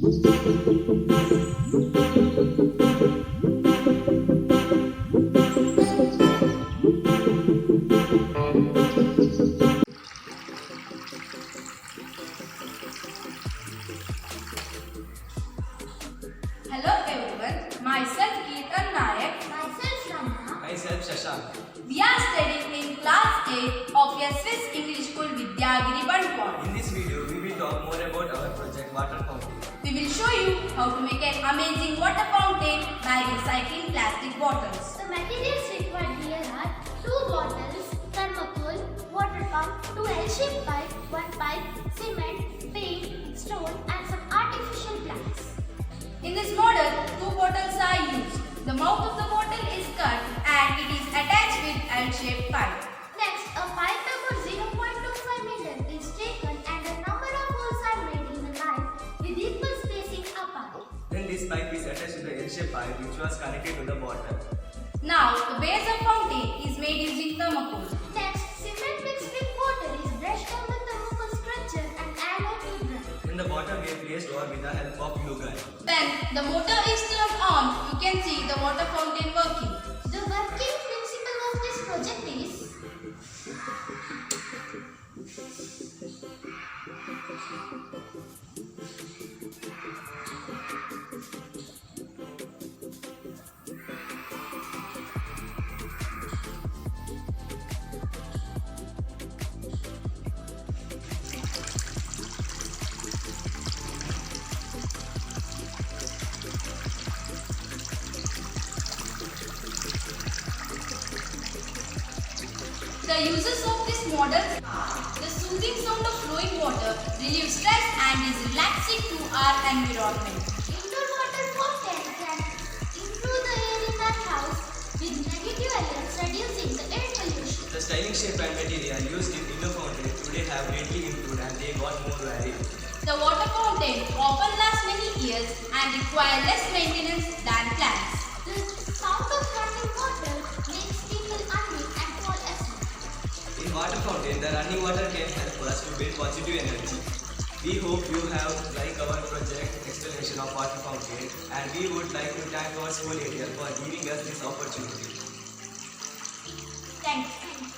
Hello everyone, myself Kirtan Nayak. Myself Ramana. Myself Shashank. We are studying in class 8 of your Swiss English School Vidyagiri Bandpur. In this video, we will talk more about our project Water Fountain. We will show you how to make an amazing water fountain by recycling plastic bottles. The materials required here are 2 bottles, thermocol, water pump, 2 L-shaped pipe, 1 pipe, cement, paint, stone and some artificial plants. In this model, 2 bottles are used. The mouth of the bottle is cut and it is attached with L-shaped pipe. Next, a pipe about 0.25 meter is taken and a number of holes are made in the line with equal spacing apart. Then this pipe is attached to the L-shaped pipe which was connected to the bottle. Now, the base of fountain is made using thermocol. Next, cement mixed with water is brushed on the thermocol structure and allowed to dry. In the bottom, we have placed ore with the help of glue gun. When the motor is turned on, you can see the water fountain working. The working principle of this project is The uses of this model are the soothing sound of flowing water relieves stress and is relaxing to our environment. indoor water fountain can improve the air in our house with negative ions reducing the air pollution. The styling shape and material used in indoor fountain today have greatly improved and they got more varied. The water fountain often lasts many years and require less maintenance than plants. The sound of running water makes people unwake and fall asleep. In water fountain, the running water can help us to build positive energy. We hope you have liked our project explanation of water fountain and we would like to thank our school area for giving us this opportunity. Thank you.